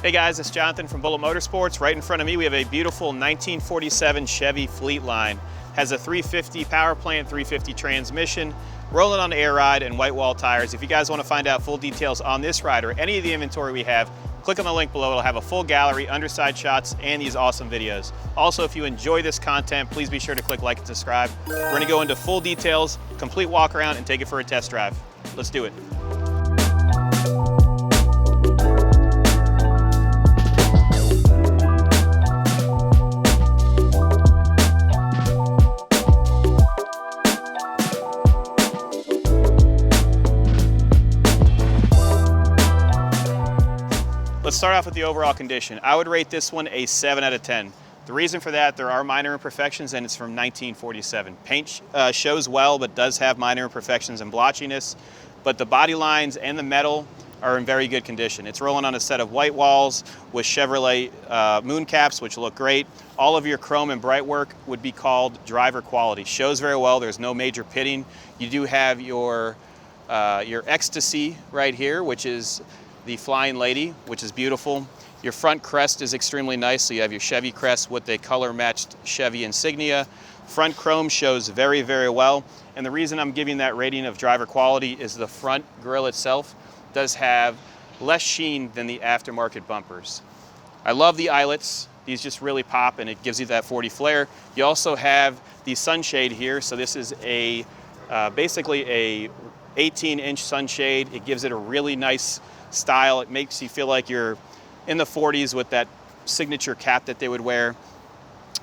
Hey guys, it's Jonathan from Bullet Motorsports. Right in front of me, we have a beautiful 1947 Chevy Fleetline. Has a 350 power plant, 350 transmission, rolling on air ride and white wall tires. If you guys want to find out full details on this ride or any of the inventory we have, click on the link below. It'll have a full gallery, underside shots, and these awesome videos. Also, if you enjoy this content, please be sure to click like and subscribe. We're going to go into full details, complete walk around, and take it for a test drive. Let's do it. Let's start off with the overall condition. I would rate this one a 7 out of 10. The reason for that, there are minor imperfections and it's from 1947. Paint shows well, but does have minor imperfections and blotchiness, but the body lines and the metal are in very good condition. It's rolling on a set of white walls with Chevrolet moon caps, which look great. All of your chrome and bright work would be called driver quality. Shows very well, there's no major pitting. You do have your ecstasy right here, which is the Flying Lady, which is beautiful. Your front crest is extremely nice, so you have your Chevy crest with the color matched Chevy insignia. Front chrome shows very, very well. And the reason I'm giving that rating of driver quality is the front grille itself does have less sheen than the aftermarket bumpers. I love the eyelets. These just really pop and it gives you that 40 flare. You also have the sunshade here. So this is a basically a 18-inch sunshade. It gives it a really nice style. It makes you feel like you're in the 40s with that signature cap that they would wear.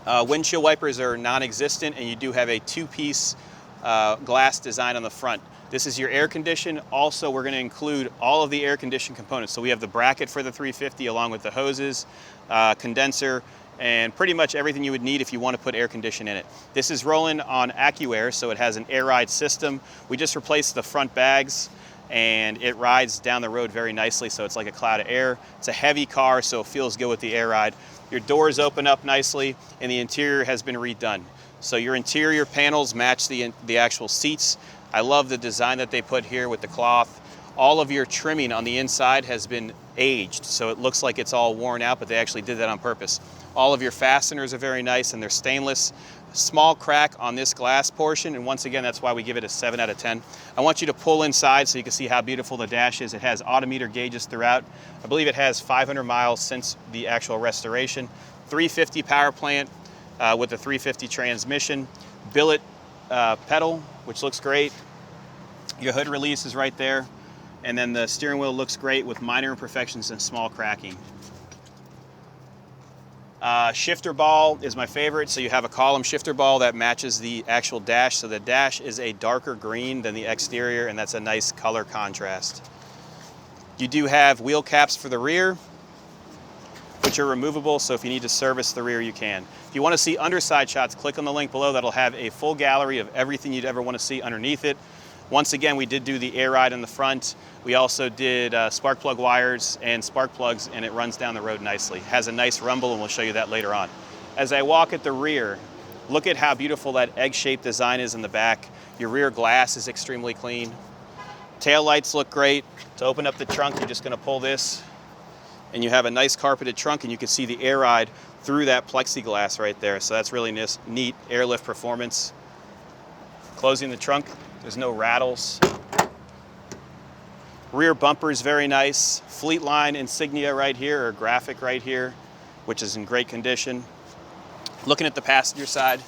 Windshield wipers are non-existent, and you do have a two-piece glass design on the front. This is your air condition. Also, we're going to include all of the air condition components. So we have the bracket for the 350 along with the hoses, condenser, and pretty much everything you would need if you want to put air condition in it. This is rolling on AccuAir, so it has an air ride system. We just replaced the front bags, and it rides down the road very nicely, so it's like a cloud of air. It's a heavy car, so it feels good with the air ride. Your doors open up nicely, and the interior has been redone. So your interior panels match the actual seats. I love the design that they put here with the cloth. All of your trimming on the inside has been aged, so it looks like it's all worn out, but they actually did that on purpose. All of your fasteners are very nice, and they're stainless. Small crack on this glass portion, and once again, that's why we give it a 7 out of 10. I want you to pull inside so you can see how beautiful the dash is. It has odometer gauges throughout. I believe it has 500 miles since the actual restoration. 350 power plant with the 350 transmission. Billet pedal, which looks great. Your hood release is right there. And then the steering wheel looks great with minor imperfections and small cracking. Shifter ball is my favorite. So you have a column shifter ball that matches the actual dash. So the dash is a darker green than the exterior, and that's a nice color contrast. You do have wheel caps for the rear, which are removable. So if you need to service the rear, you can. If you want to see underside shots, click on the link below. That'll have a full gallery of everything you'd ever want to see underneath it. Once again, we did do the air ride in the front. We also did spark plug wires and spark plugs, and it runs down the road nicely. Has a nice rumble, and we'll show you that later on. As I walk at the rear, look at how beautiful that egg-shaped design is in the back. Your rear glass is extremely clean. Tail lights look great. To open up the trunk, you're just gonna pull this, and you have a nice carpeted trunk, and you can see the air ride through that plexiglass right there. So that's really neat airlift performance. Closing the trunk, there's no rattles. Rear bumper is very nice. Fleetline insignia right here, or graphic right here, which is in great condition. Looking at the passenger side,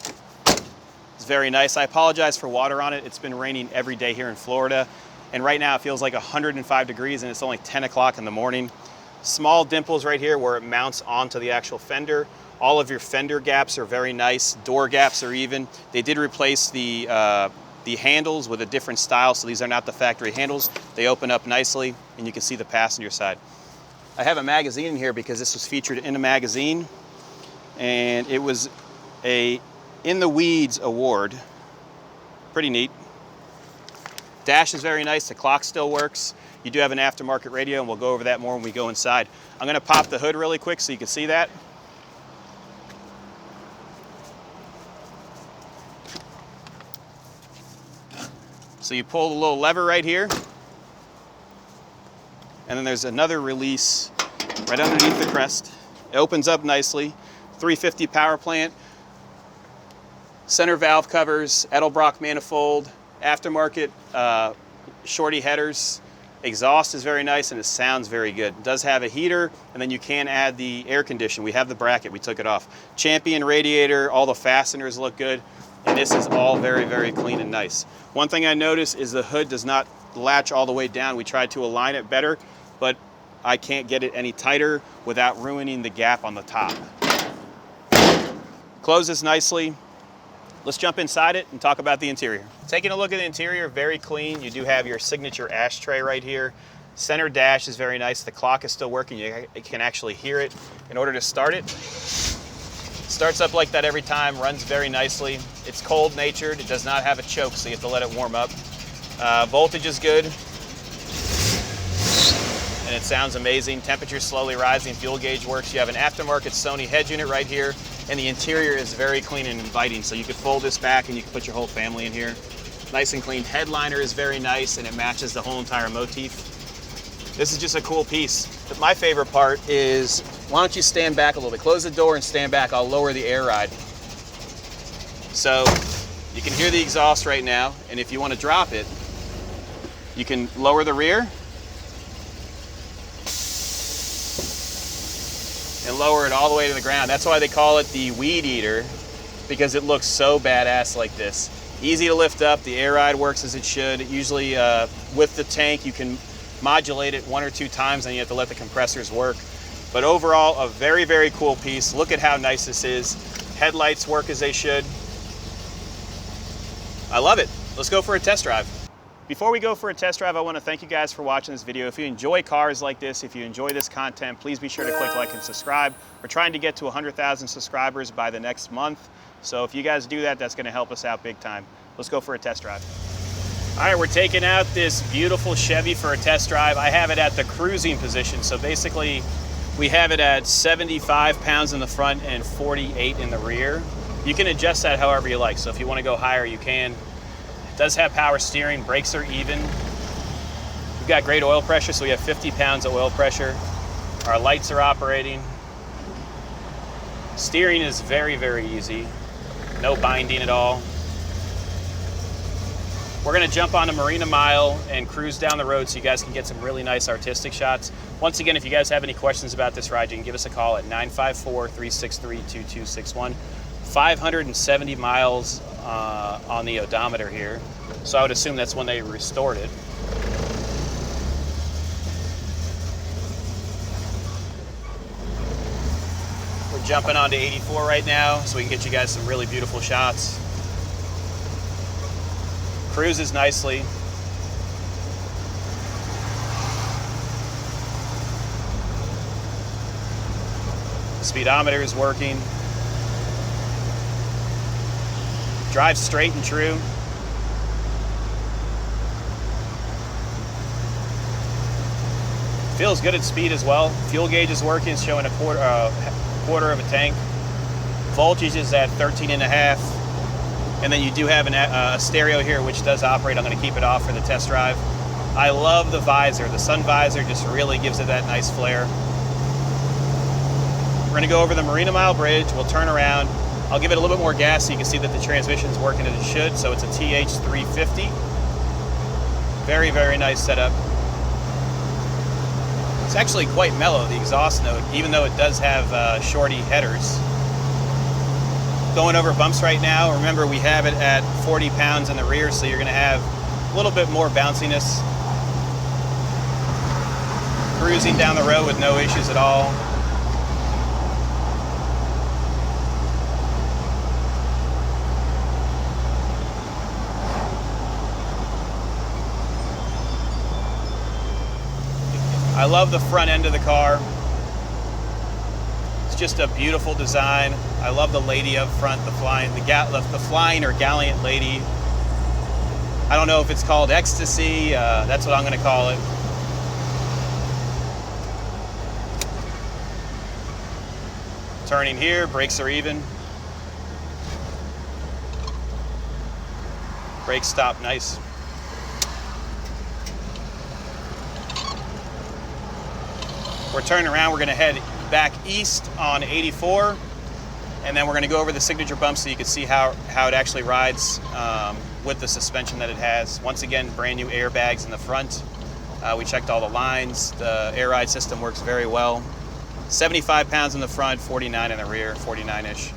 it's very nice. I apologize for water on it. It's been raining every day here in Florida, and right now it feels like 105 degrees, and it's only 10 o'clock in the morning. Small dimples right here where it mounts onto the actual fender. All of your fender gaps are very nice. Door gaps are even. They did replace the handles with a different style, so these are not the factory handles. They open up nicely, and you can see the passenger side. I have a magazine in here because this was featured in a magazine, and it was a In the Weeds award. Pretty neat. Dash is very nice. The clock still works. You do have an aftermarket radio, and we'll go over that more when we go inside. I'm going to pop the hood really quick so you can see that. So you pull the little lever right here, and then there's another release right underneath the crest. It opens up nicely. 350 power plant, center valve covers, Edelbrock manifold, aftermarket shorty headers. Exhaust is very nice and it sounds very good. It does have a heater, and then you can add the air condition. We have the bracket, we took it off. Champion radiator, all the fasteners look good, and this is all very, very clean and nice. One thing I noticed is the hood does not latch all the way down. We tried to align it better, but I can't get it any tighter without ruining the gap on the top. Closes nicely. Let's jump inside it and talk about the interior. Taking a look at the interior, very clean. You do have your signature ashtray right here. Center dash is very nice. The clock is still working. You can actually hear it. In order to start it, starts up like that every time, runs very nicely. It's cold natured. It does not have a choke, so you have to let it warm up. Voltage is good, and it sounds amazing. Temperature slowly rising. Fuel gauge works. You have an aftermarket Sony head unit right here. And the interior is very clean and inviting, so you could fold this back and you can put your whole family in here. Nice and clean. Headliner is very nice and it matches the whole entire motif. This is just a cool piece. But my favorite part is, why don't you stand back a little bit? Close the door and stand back. I'll lower the air ride. So you can hear the exhaust right now, and if you want to drop it, you can lower the rear and lower it all the way to the ground. That's why they call it the weed eater, because it looks so badass like this. Easy to lift up, the air ride works as it should. Usually with the tank you can modulate it 1 or 2 times and you have to let the compressors work. But overall, a very, very cool piece. Look at how nice this is. Headlights work as they should. I love it. Let's go for a test drive. Before we go for a test drive, I want to thank you guys for watching this video. If you enjoy cars like this, if you enjoy this content, please be sure to click like and subscribe. We're trying to get to 100,000 subscribers by the next month. So if you guys do that, that's going to help us out big time. Let's go for a test drive. All right, we're taking out this beautiful Chevy for a test drive. I have it at the cruising position. So basically, we have it at 75 pounds in the front and 48 in the rear. You can adjust that however you like. So if you want to go higher, you can. Does have power steering, brakes are even. We've got great oil pressure, so we have 50 pounds of oil pressure. Our lights are operating. Steering is very, very easy. No binding at all. We're gonna jump on a Marina Mile and cruise down the road so you guys can get some really nice artistic shots. Once again, if you guys have any questions about this ride, you can give us a call at 954-363-2261. 570 miles on the odometer here, so I would assume that's when they restored it. We're jumping onto 84 right now so we can get you guys some really beautiful shots. Cruises nicely. The speedometer is working. Drives straight and true. Feels good at speed as well. Fuel gauge is working, it's showing a quarter of a tank. Voltage is at 13.5. And then you do have a stereo here, which does operate. I'm going to keep it off for the test drive. I love the visor. The sun visor just really gives it that nice flare. We're going to go over the Marina Mile Bridge. We'll turn around. I'll give it a little bit more gas so you can see that the transmission's working as it should. So it's a TH350. Very, very nice setup. It's actually quite mellow, the exhaust note, even though it does have shorty headers. Going over bumps right now. Remember, we have it at 40 pounds in the rear, so you're going to have a little bit more bounciness. Cruising down the road with no issues at all. I love the front end of the car. It's just a beautiful design. I love the lady up front, the flying or gallant lady. I don't know if it's called ecstasy. That's what I'm going to call it. Turning here, brakes are even. Brakes stop nice. We're turning around, we're gonna head back east on 84, and then we're gonna go over the signature bump so you can see how it actually rides with the suspension that it has. Once again, brand new airbags in the front. We checked all the lines. The air ride system works very well. 75 pounds in the front, 49 in the rear, 49-ish.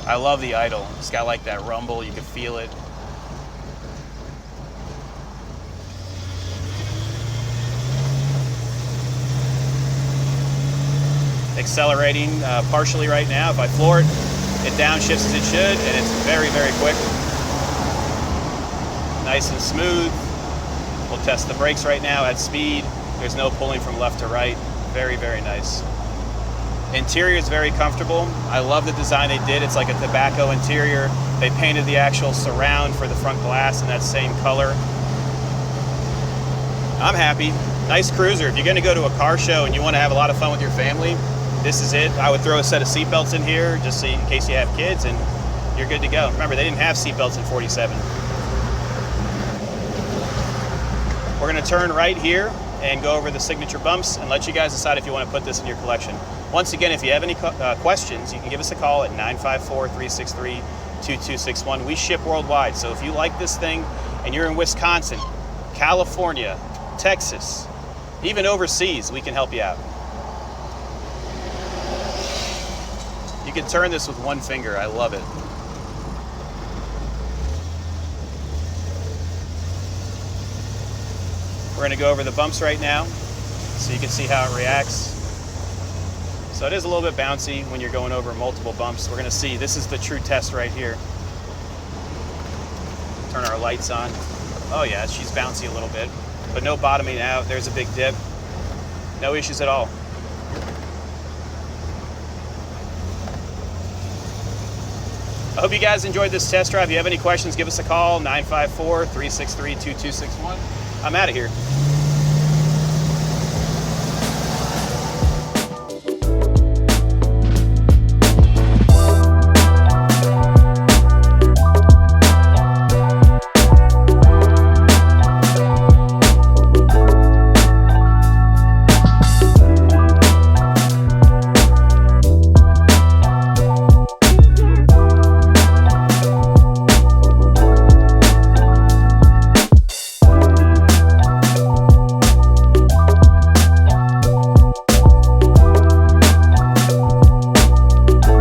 I love the idle. It's got like that rumble, you can feel it. Accelerating partially right now. If I floor it, it downshifts as it should, and it's very, very quick. Nice and smooth. We'll test the brakes right now at speed. There's no pulling from left to right. Very, very nice. Interior is very comfortable. I love the design they did. It's like a tobacco interior. They painted the actual surround for the front glass in that same color. I'm happy. Nice cruiser. If you're gonna go to a car show and you wanna have a lot of fun with your family, this is it. I would throw a set of seatbelts in here just so in case you have kids, and you're good to go. Remember, they didn't have seatbelts in 47. We're gonna turn right here and go over the signature bumps and let you guys decide if you want to put this in your collection. Once again, if you have any questions, you can give us a call at 954-363-2261. We ship worldwide, so if you like this thing and you're in Wisconsin, California, Texas, even overseas, we can help you out. You can turn this with one finger. I love it. We're going to go over the bumps right now so you can see how it reacts. So it is a little bit bouncy when you're going over multiple bumps. We're going to see. This is the true test right here. Turn our lights on. Oh yeah, she's bouncy a little bit, but no bottoming out. There's a big dip. No issues at all. I hope you guys enjoyed this test drive. If you have any questions, give us a call, 954-363-2261. I'm out of here.